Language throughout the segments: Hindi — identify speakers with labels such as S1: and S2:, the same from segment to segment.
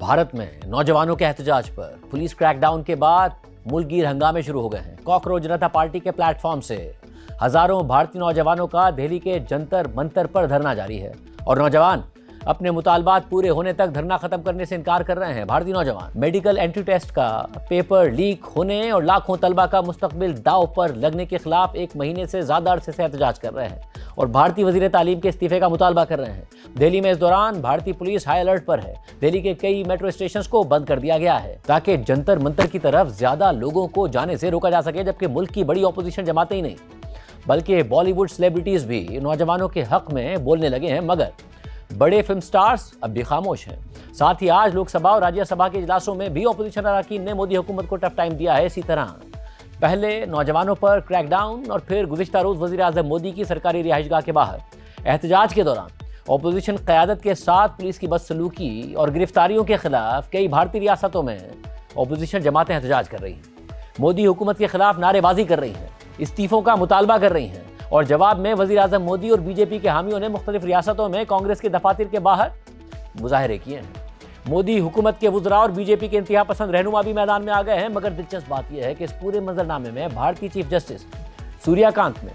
S1: भारत में नौजवानों के एहतजाज पर पुलिस क्रैकडाउन के बाद मुल्कगीर हंगामे शुरू हो गए हैं। कॉकरोच जनता पार्टी के प्लेटफॉर्म से हजारों भारतीय नौजवानों का दिल्ली के जंतर मंतर पर धरना जारी है और नौजवान अपने मुतालबात पूरे होने तक धरना खत्म करने से इनकार कर रहे हैं। भारतीय नौजवान मेडिकल एंट्री टेस्ट का पेपर लीक होने और लाखों तलबा का मुस्तकबिल दांव पर लगने के खिलाफ 1 महीने से ज्यादा अरसे से एहतजाज कर रहे हैं और भारतीय वजीर तालीम के इस्तीफे का मुतालबा कर रहे हैं। दिल्ली में इस दौरान भारतीय पुलिस हाई अलर्ट पर है। दिल्ली के कई मेट्रो स्टेशन को बंद कर दिया गया है ताकि जंतर मंतर की तरफ ज्यादा लोगों को जाने से रोका जा सके, जबकि मुल्क की बड़ी ऑपोजिशन जमातें ही नहीं बल्कि बॉलीवुड सेलिब्रिटीज भी नौजवानों के हक में बोलने लगे हैं, मगर बड़े फिल्म स्टार्स अब भी खामोश हैं। साथ ही आज लोकसभा और राज्यसभा के इजलासों में भी ऑपोजिशन अरकान ने मोदी हुकूमत को टफ टाइम दिया है। इसी तरह पहले नौजवानों पर क्रैकडाउन और फिर गुज़िश्ता रोज वज़ीर आज़म मोदी की सरकारी रिहाइशगाह के बाहर एहतजाज के दौरान ऑपोजिशन क़यादत के साथ पुलिस की बदसलूकी और गिरफ्तारियों के खिलाफ कई भारतीय रियासतों में ऑपोजिशन जमातें एहतजाज कर रही हैं, मोदी हुकूमत के खिलाफ नारेबाजी कर रही हैं, इस्तीफों का मुतालबा कर रही हैं और जवाब में वज़ीर आज़म मोदी और बीजेपी के हामियों ने मुख्तलिफ रियासतों में कांग्रेस के दफातर के बाहर मुजाहरे किए हैं। मोदी हुकूमत के वुज़रा और बीजेपी के इंतहा पसंद रहनुमा भी मैदान में आ गए हैं, मगर दिलचस्प बात यह है कि इस पूरे मंजरनामे में भारतीय चीफ जस्टिस सूर्यकांत ने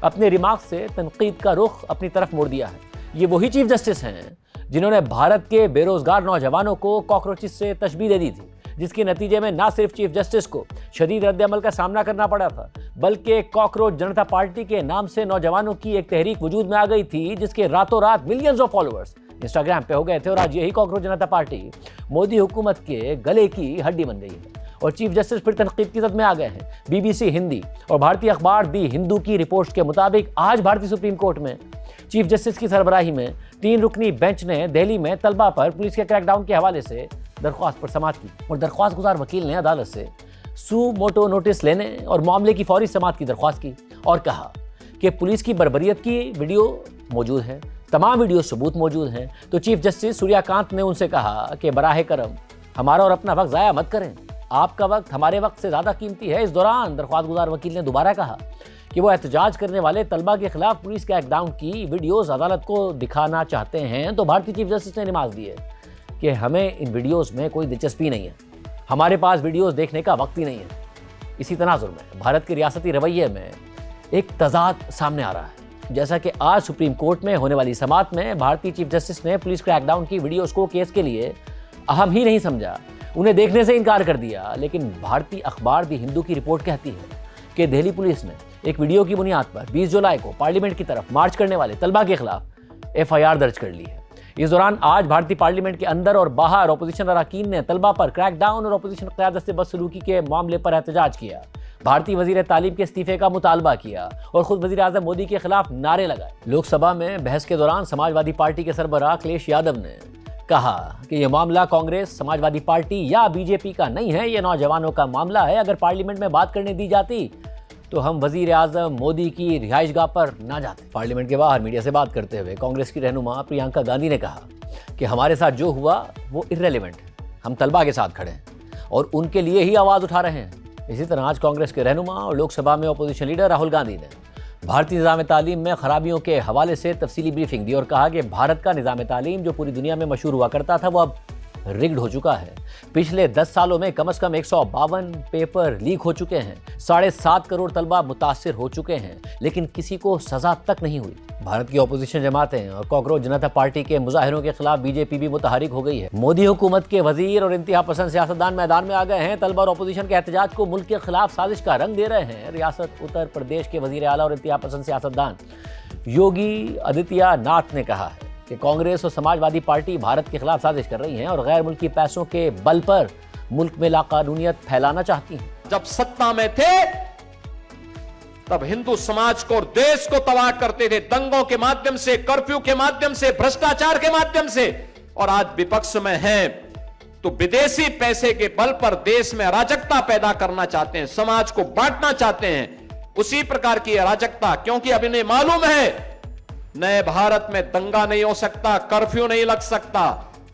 S1: अपने रिमार्क से तनकीद का रुख अपनी तरफ मोड़ दिया है। ये वही चीफ जस्टिस हैं जिन्होंने भारत के बेरोजगार नौजवानों को कॉकरोचेस से तशबीह दे दी थी, जिसके नतीजे में न सिर्फ चीफ जस्टिस को शदीद रद्द-ए-अमल का सामना करना पड़ा था, बल्कि कॉकरोच जनता पार्टी के नाम से नौजवानों की एक तहरीक वजूद में आ गई थी, जिसके रातों रात मिलियंस ऑफ फॉलोअर्स इंस्टाग्राम पे हो गए थे और आज यही कॉकरोच जनता पार्टी मोदी हुकूमत के गले की हड्डी बन गई है और चीफ जस्टिस फिर तनकीद की जद में आ गए हैं। बीबीसी हिंदी और भारतीय अखबार दी हिंदू की रिपोर्ट के मुताबिक आज भारतीय सुप्रीम कोर्ट में चीफ जस्टिस की सरबराही में 3 रुकनी बेंच ने दिल्ली में तलबा पर पुलिस के क्रैकडाउन के हवाले से दरख्वास्त पर समाअत की और दरख्वास्त गुजार वकील ने अदालत से सू मोटो नोटिस लेने और मामले की फौरी समाअत की दरख्वास्त की और कहा कि पुलिस की बर्बरियत की वीडियो मौजूद है, तमाम वीडियो सबूत मौजूद हैं। तो चीफ जस्टिस सूर्यकांत ने उनसे कहा कि बराह करम हमारा और अपना वक्त ज़ाया मत करें, आपका वक्त हमारे वक्त से ज़्यादा कीमती है। इस दौरान दरख्वास्त गुजार वकील ने दोबारा कहा कि वो एहतजाज करने वाले तलबा के खिलाफ पुलिस के क्रैकडाउन की वीडियोज़ अदालत को दिखाना चाहते हैं। तो भारतीय चीफ जस्टिस ने नमाज दी है कि हमें इन वीडियोज़ में कोई दिलचस्पी नहीं है, हमारे पास वीडियोज़ देखने का वक्त ही नहीं है। इसी तनाजुर में भारत के रियासती रवैये में एक तजाद सामने आ रहा है, जैसा कि आज सुप्रीम कोर्ट में होने वाली समाअत में भारतीय चीफ जस्टिस ने पुलिस क्रैकडाउन की वीडियोज़ को केस के लिए अहम ही नहीं समझा, उन्हें देखने से इनकार कर दिया। लेकिन भारतीय अखबार दी हिंदू की रिपोर्ट कहती है कि दिल्ली पुलिस ने एक वीडियो की बुनियाद पर 20 जुलाई को पार्लियामेंट की तरफ मार्च करने वाले तलबा के खिलाफ FIR दर्ज कर ली है। इस दौरान आज भारतीय पार्लियामेंट के अंदर और बाहर ऑपोजिशन अरकान ने तलबा पर क्रैकडाउन और ऑपोजिशन क़यादत से बदसलूकी के मामले पर एहतजाज किया, भारतीय वजीर तालीम के इस्तीफे का मुतालबा किया और खुद वजीर आज़म मोदी के खिलाफ नारे लगाए। लोकसभा में बहस के दौरान समाजवादी पार्टी के सरबराह अखिलेश यादव ने कहा कि यह मामला कांग्रेस, समाजवादी पार्टी या बीजेपी का नहीं है, यह नौजवानों का मामला है। अगर पार्लियामेंट में बात करने दी जाती तो हम वजीर आज़म मोदी की रिहाइशगाह पर ना जाते। पार्लियामेंट के बाहर मीडिया से बात करते हुए कांग्रेस की रहनुमा प्रियंका गांधी ने कहा कि हमारे साथ जो हुआ वो इर्रेलेवेंट है, हम तलबा के साथ खड़े हैं और उनके लिए ही आवाज़ उठा रहे हैं। इसी तरह आज कांग्रेस के रहनुमा और लोकसभा में अपोजिशन लीडर राहुल गांधी ने भारतीय निज़ाम तालीम में खराबियों के हवाले से तफसीली ब्रीफिंग दी और कहा कि भारत का निज़ाम तालीम जो पूरी दुनिया में मशहूर हुआ करता था वो अब रिग्ड हो चुका है। पिछले 10 सालों में कम से कम 152 पेपर लीक हो चुके हैं, 7.5 करोड़ तलबा मुतासिर हो चुके हैं, लेकिन किसी को सजा तक नहीं हुई। भारत की ऑपोजिशन जमातें और कॉकरोच जनता पार्टी के मुजाहिरों के खिलाफ बीजेपी भी मुतहरिक हो गई है। मोदी हुकूमत के वजीर और इंतहा पसंद सियासतदान मैदान में आ गए हैं। तलबा और ऑपोजिशन के एहतजाज को मुल्क के खिलाफ साजिश का रंग दे रहे हैं। रियासत उत्तर प्रदेश के वजीर आला और इंतहा पसंद सियासतदान योगी आदित्यनाथ ने कहा है कि कांग्रेस और समाजवादी पार्टी भारत के खिलाफ साजिश कर रही हैं और गैर मुल्की पैसों के बल पर मुल्क में लाकानूनियत फैलाना चाहती हैं।
S2: जब सत्ता में थे तब हिंदू समाज को और देश को तबाह करते थे, दंगों के माध्यम से, कर्फ्यू के माध्यम से, भ्रष्टाचार के माध्यम से, और आज विपक्ष में हैं तो विदेशी पैसे के बल पर देश में अराजकता पैदा करना चाहते हैं, समाज को बांटना चाहते हैं। उसी प्रकार की अराजकता, क्योंकि अब इन्हें मालूम है नए भारत में दंगा नहीं हो सकता, कर्फ्यू नहीं लग सकता,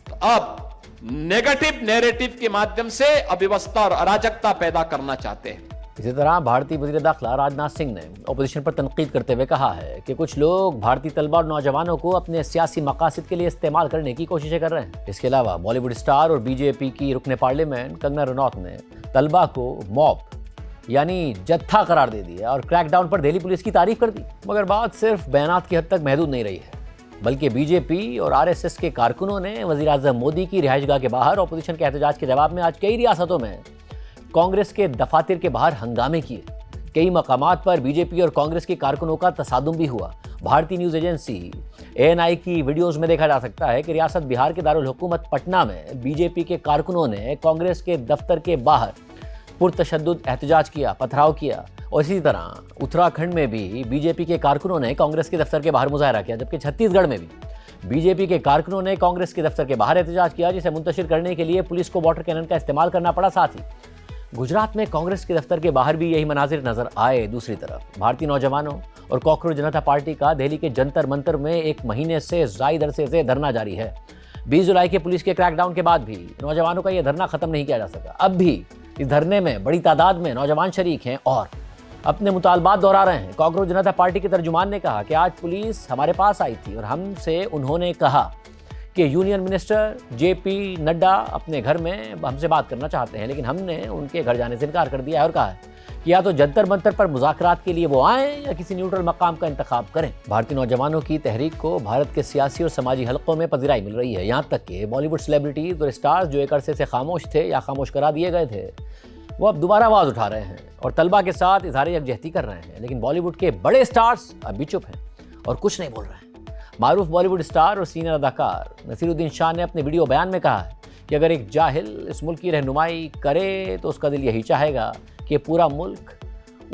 S2: तो अब नेगेटिव नैरेटिव के माध्यम से अव्यवस्था और अराजकता पैदा करना चाहते हैं।
S1: इसी तरह भारतीय वज़ीर दाखिला राजनाथ सिंह ने ओपोजिशन पर तनकीद करते हुए कहा है कि कुछ लोग भारतीय तलबा और नौजवानों को अपने सियासी मकासद के लिए इस्तेमाल करने की कोशिशें कर रहे हैं। इसके अलावा बॉलीवुड स्टार और बीजेपी की रुकने पार्लियामेंट कंगना रनौत ने तलबा को मॉब यानी जत्था करार दे दिया और क्रैकडाउन पर दिल्ली पुलिस की तारीफ कर दी। मगर बात सिर्फ बयानात की हद तक महदूद नहीं रही है, बल्कि बीजेपी और आरएसएस के कारकुनों ने वज़ीर आज़म मोदी की रिहाइशगाह के बाहर ऑपोजिशन के एहतजाज के जवाब में आज कई रियासतों में कांग्रेस के दफातर के बाहर हंगामे किए। कई मकामात पर बीजेपी और कांग्रेस के कारकुनों का तसादुम भी हुआ। भारतीय न्यूज़ एजेंसी ANI की वीडियोस में देखा जा सकता है कि रियासत बिहार के दारुल हुकूमत पटना में बीजेपी के कारकुनों ने कांग्रेस के दफ्तर के बाहर पुरतशद्दुद एहतजाज किया, पथराव किया। और इसी तरह उत्तराखंड में भी बीजेपी के कारकुनों ने कांग्रेस के दफ्तर के बाहर मुजाहरा किया, जबकि छत्तीसगढ़ में भी बीजेपी के कारकुनों ने कांग्रेस के दफ्तर के बाहर एहतजाज किया, जिसे मुंतशिर करने के लिए पुलिस को वाटर कैनन का इस्तेमाल करना पड़ा। साथ ही गुजरात में कांग्रेस के दफ्तर के बाहर भी यही मनाजिर नजर आए। दूसरी तरफ भारतीय नौजवानों और कॉकरोच जनता पार्टी का दिल्ली के जंतर मंतर में 1 महीने से जायद अरसे से धरना जारी है। 20 जुलाई के पुलिस के क्रैकडाउन के बाद भी नौजवानों का यह धरना खत्म नहीं किया जा सका। अब भी इस धरने में बड़ी तादाद में नौजवान शरीक हैं और अपने मुतालबात दोहरा रहे हैं। कॉकरोच जनता पार्टी के तर्जुमान ने कहा कि आज पुलिस हमारे पास आई थी और हमसे उन्होंने कहा कि यूनियन मिनिस्टर JP नड्डा अपने घर में हमसे बात करना चाहते हैं, लेकिन हमने उनके घर जाने से इनकार कर दिया है और कहा है कि या तो जंतर मंतर पर मुज़ाकरात के लिए वो आएँ या किसी न्यूट्रल मकाम का इंतखाब करें। भारतीय नौजवानों की तहरीक को भारत के सियासी और समाजी हलकों में पज़िराई मिल रही है। यहाँ तक कि बॉलीवुड सेलिब्रिटीज़ और स्टार्स जो एक अरसे से खामोश थे या खामोश करा दिए गए थे, वो अब दोबारा आवाज़ उठा रहे हैं और तलबा के साथ इज़हार यकजहती कर रहे हैं। लेकिन बॉलीवुड के बड़े स्टार्स अब भी चुप हैं और कुछ नहीं बोल रहे हैं। मारूफ बॉलीवुड स्टार और सीनियर अदाकार नसीरुद्दीन शाह ने अपने वीडियो बयान में कहा है कि अगर एक जाहिल इस मुल्क की रहनुमाई करे तो उसका दिल यही चाहेगा कि पूरा मुल्क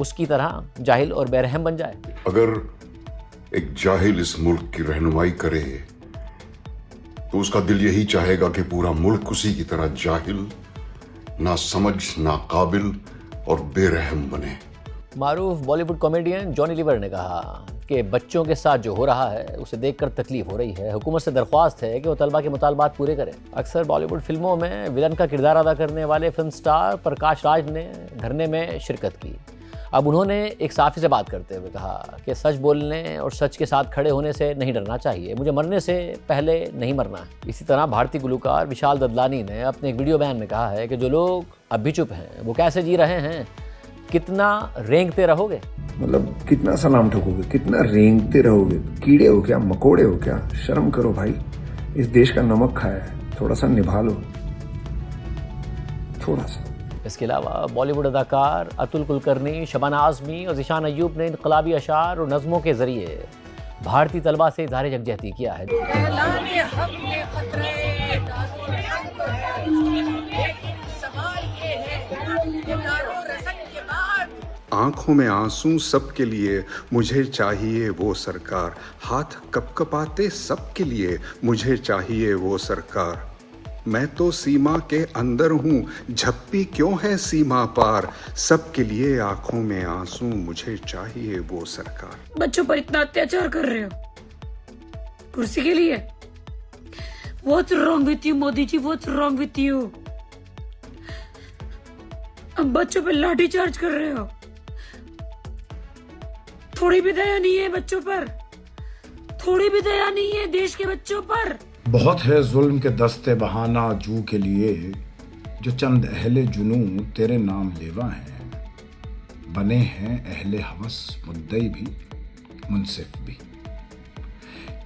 S1: उसकी तरह जाहिल और बेरहम बन जाए।
S3: अगर एक जाहिल इस मुल्क की रहनुमाई करे तो उसका दिल यही चाहेगा कि पूरा मुल्क उसी की तरह जाहिल, ना समझ, ना काबिल और बेरहम बने।
S1: मारूफ बॉलीवुड कॉमेडियन जॉनी लीवर ने कहा कि बच्चों के साथ जो हो रहा है उसे देखकर तकलीफ हो रही है। हुकूमत से दरख्वास्त है कि वो तलबा के मुतालबात पूरे करें। अक्सर बॉलीवुड फिल्मों में विलन का किरदार अदा करने वाले फिल्म स्टार प्रकाश राज ने धरने में शिरकत की। अब उन्होंने एक सहाफ़ी से बात करते हुए कहा कि सच बोलने और सच के साथ खड़े होने से नहीं डरना चाहिए, मुझे मरने से पहले नहीं मरना है। इसी तरह भारतीय गुलकार विशाल ददलानी ने अपने एक वीडियो बयान में कहा है कि जो लोग अब भी चुप हैं वो कैसे जी रहे हैं, कितना रेंगते रहोगे।
S4: मतलब कितना सलाम ठोकोगे, कितना रेंगते रहोगे, कीड़े हो क्या, मकोड़े हो क्या? शर्म करो भाई, इस देश का नमक खाया है, थोड़ा सा निभा लो, थोड़ा सा।
S1: इसके अलावा बॉलीवुड अदाकार अतुल कुलकर्णी, शबाना आज़मी और ज़ीशान अय्यूब ने इनकलाबी अशार और नज़मों के जरिए भारतीय तलबा से इज़हार यकजहती किया है।
S5: आंखों में आंसू सबके लिए मुझे चाहिए वो सरकार, हाथ कपकपाते सबके लिए मुझे चाहिए वो सरकार। मैं तो सीमा के अंदर हूँ, झप्पी क्यों है सीमा पार, सबके लिए आंखों में आंसू मुझे चाहिए वो सरकार।
S6: बच्चों पर इतना अत्याचार कर रहे हो कुर्सी के लिए? What's wrong with you Modi ji, what's wrong with you? अब बच्चों पे लाठी चार्ज कर रहे हो, थोड़ी भी दया नहीं है बच्चों पर, थोड़ी भी दया नहीं है देश के बच्चों पर।
S4: बहुत है जुल्म के दस्ते बहाना जू के लिए, जो चंद अहले जुनू तेरे नाम लेवा हैं, बने हैं अहले हवस मुद्दई भी मुंसिफ भी।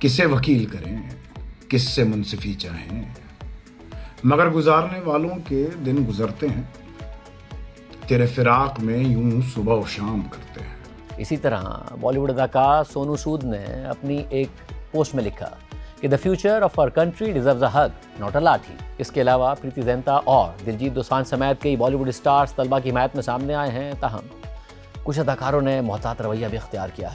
S4: किसे वकील करें, किससे मुंसिफी चाहें, मगर गुजारने वालों के दिन गुजरते हैं, तेरे फिराक में यूं सुबह और शाम करते हैं।
S1: इसी तरह बॉलीवुड अदाकार सोनू सूद ने अपनी एक पोस्ट में लिखा कि the future of our country deserves a hug not a lathi. इसके अलावा प्रीति ज़िंटा और दिलजीत दोसांझ समेत कई बॉलीवुड स्टार्स तलबा की हिमायत में सामने आए हैं, ताहम कुछ अदाकारों ने मोहतात रवैया भी इख्तियार किया है।